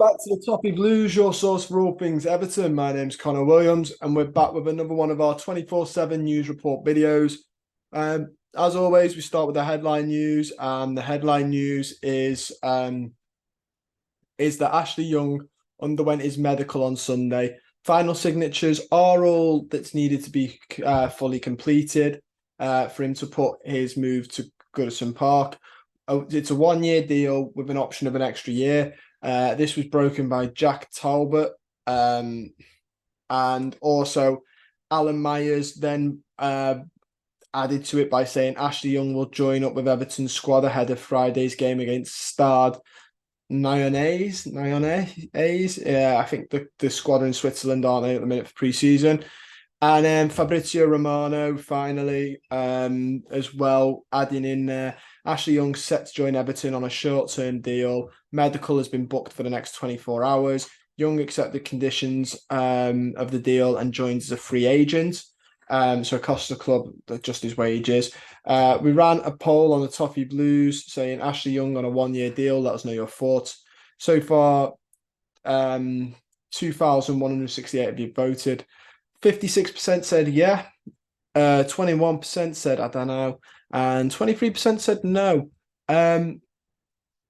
back to the Toffee Blues, your source for all things Everton. My name's Connor Williams, and we're back with another one of our 24/7 news report videos. As always, we start with the headline news, and the headline news is that Ashley Young underwent his medical on Sunday. Final signatures are all that's needed to be fully completed for him to put his move to Goodison Park. It's a 1-year deal with an option of an extra year. This was broken by Jack Talbot, and also Alan Myers then added to it by saying Ashley Young will join up with Everton's squad ahead of Friday's game against Stade Lyonnais. Yeah, I think the squad in Switzerland, aren't they, at the minute for pre-season? And then Fabrizio Romano finally, as well, adding in there. Ashley Young set to join Everton on a short-term deal. Medical has been booked for the next 24 hours. Young accepted conditions of the deal and joins as a free agent. So it costs the club just his wages. We ran a poll on the Toffee Blues saying Ashley Young on a 1-year deal. Let us know your thoughts. So far, 2,168 of you voted. 56% said yeah. 21% said I don't know. And 23% said no.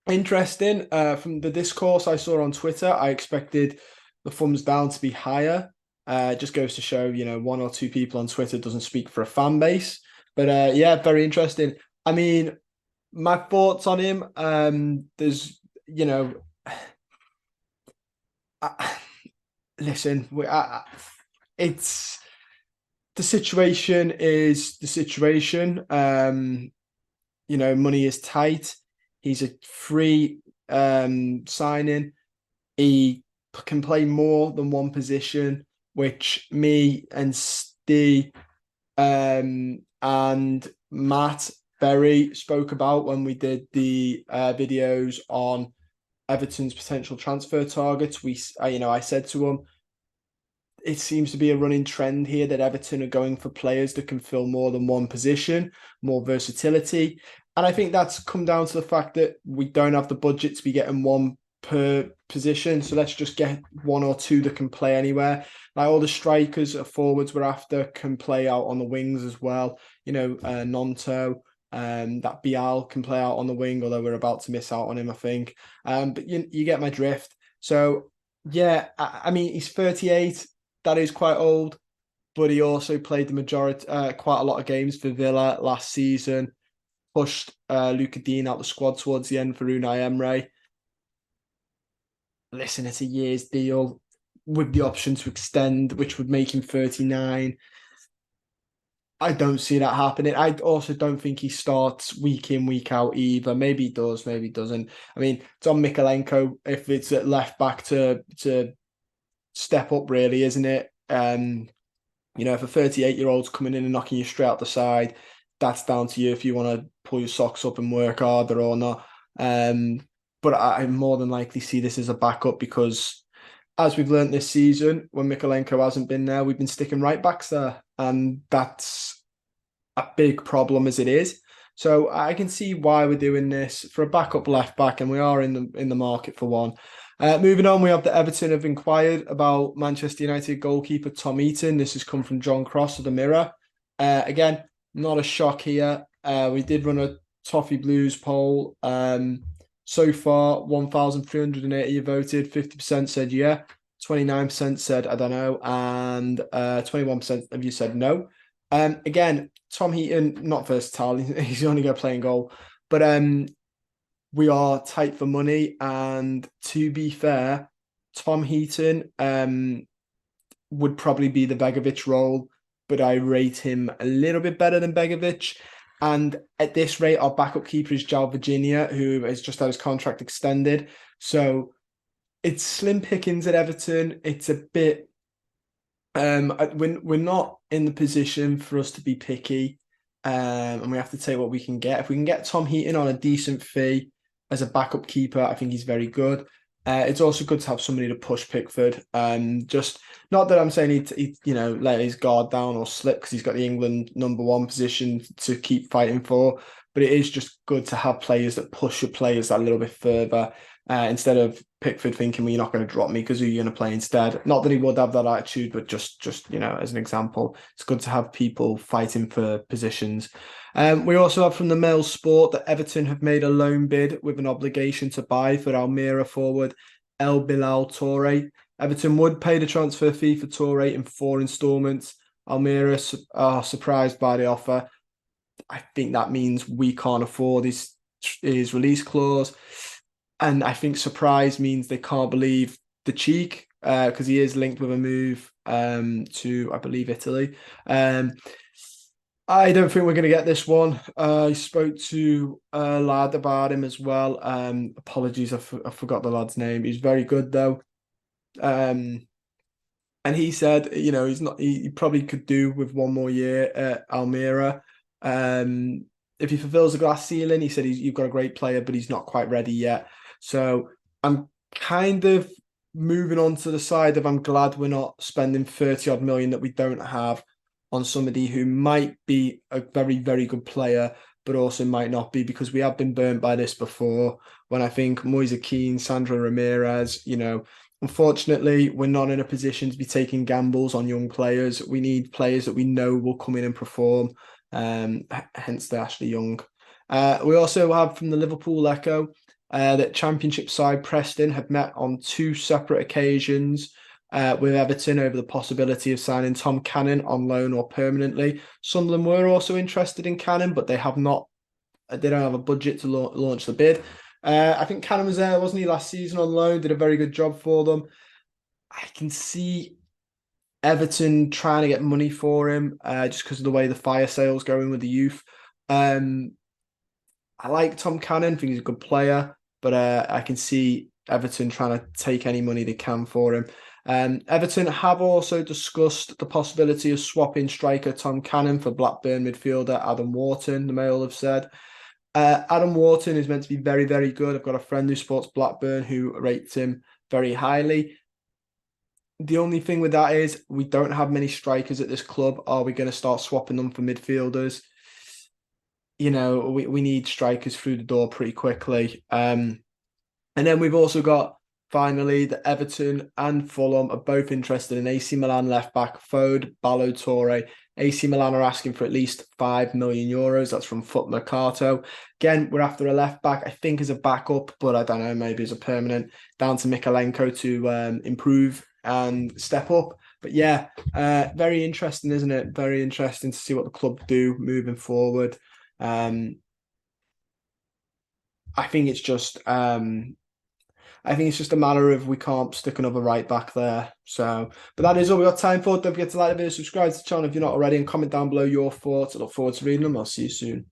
Interesting. From the discourse I saw on Twitter, I expected the thumbs down to be higher. It just goes to show, one or two people on Twitter doesn't speak for a fan base. But yeah, very interesting. I mean, my thoughts on him, there's, listen, it's the situation is the situation. Money is tight. He's a free signing. He can play more than one position, which me and Steve and Matt Berry spoke about when we did the videos on Everton's potential transfer targets. I said to him, it seems to be a running trend here that Everton are going for players that can fill more than one position, more versatility. And I think that's come down to the fact that we don't have the budget to be getting one per position. So let's just get one or two that can play anywhere. Like all the strikers or forwards we're after can play out on the wings as well. Nonto, that Bial can play out on the wing, although we're about to miss out on him, I think. But you get my drift. So yeah, I mean, he's 38. That is quite old, but he also played the majority, quite a lot of games for Villa last season. Pushed Luca Dean out the squad towards the end for Unai Emery. Listen, it's a year's deal with the option to extend, which would make him 39. I don't see that happening. I also don't think he starts week in, week out either. Maybe he does, maybe he doesn't. I mean, it's on Mykolenko if it's at left back to step up, really, isn't it? If a 38-year-old's coming in and knocking you straight out the side, that's down to you if you want to pull your socks up and work harder or not. But I more than likely see this as a backup because, as we've learned this season, when Mykolenko hasn't been there, we've been sticking right backs there. And that's a big problem as it is. So I can see why we're doing this for a backup left back, and we are in the market for one. Moving on, we have the Everton have inquired about Manchester United goalkeeper Tom Heaton. This has come from John Cross of the Mirror. Again, not a shock here. We did run a Toffee Blues poll. So far, 1,380 voted. 50% said yeah. 29% said I don't know, and 21% of you said no. Again, Tom Heaton, not versatile. He's only going to play in goal, but we are tight for money. And to be fair, Tom Heaton would probably be the Begovic role, but I rate him a little bit better than Begovic. And at this rate, our backup keeper is João Virginia, who has just had his contract extended. So it's slim pickings at Everton. It's a bit... we're not in the position for us to be picky, and we have to take what we can get. If we can get Tom Heaton on a decent fee as a backup keeper, I think he's very good. It's also good to have somebody to push Pickford. Just not that I'm saying he let his guard down or slip because he's got the England #1 position to keep fighting for, but it is just good to have players that push your players that little bit further. instead of Pickford thinking, well, you're not going to drop me because who are you going to play instead? Not that he would have that attitude, but just as an example, it's good to have people fighting for positions. We also have from the Mail Sport that Everton have made a loan bid with an obligation to buy for Almira forward El Bilal Toure. Everton would pay the transfer fee for Toure in 4 instalments. Almira are surprised by the offer. I think that means we can't afford his release clause. And I think surprise means they can't believe the cheek because he is linked with a move to, I believe, Italy. I don't think we're going to get this one. I spoke to a lad about him as well. Apologies, I forgot the lad's name. He's very good though. And he said, he's not. He probably could do with one more year at Almira. If he fulfills the glass ceiling, he said you've got a great player, but he's not quite ready yet. So I'm kind of moving on to the side of I'm glad we're not spending 30 odd million that we don't have on somebody who might be a very, very good player, but also might not be, because we have been burnt by this before. When I think Moise Kean, Sandro Ramirez, unfortunately, we're not in a position to be taking gambles on young players. We need players that we know will come in and perform. Hence the Ashley Young. We also have from the Liverpool Echo that Championship side Preston have met on 2 separate occasions with Everton over the possibility of signing Tom Cannon on loan or permanently. Sunderland were also interested in Cannon, but they have not. They don't have a budget to launch the bid. I think Cannon was there, wasn't he, last season on loan? Did a very good job for them. I can see Everton trying to get money for him just because of the way the fire sale's going with the youth. I like Tom Cannon, think he's a good player, but I can see Everton trying to take any money they can for him. Everton have also discussed the possibility of swapping striker Tom Cannon for Blackburn midfielder Adam Wharton, the Mail have said. Adam Wharton is meant to be very, very good. I've got a friend who supports Blackburn who rates him very highly. The only thing with that is we don't have many strikers at this club. Are we going to start swapping them for midfielders? We need strikers through the door pretty quickly. And then we've also got, finally, that Everton and Fulham are both interested in AC Milan left-back Fode Barlow Toure. AC Milan are asking for at least €5 million. That's from Foot Mercato. Again, we're after a left-back, I think as a backup, but I don't know, maybe as a permanent, down to Mikalenko to improve and step up. But yeah, very interesting, isn't it? Very interesting to see what the club do moving forward. I think it's just a matter of we can't stick another right back there. So, but that is all we've got time for. Don't forget to like the video, subscribe to the channel if you're not already, and comment down below your thoughts. I look forward to reading them. I'll see you soon.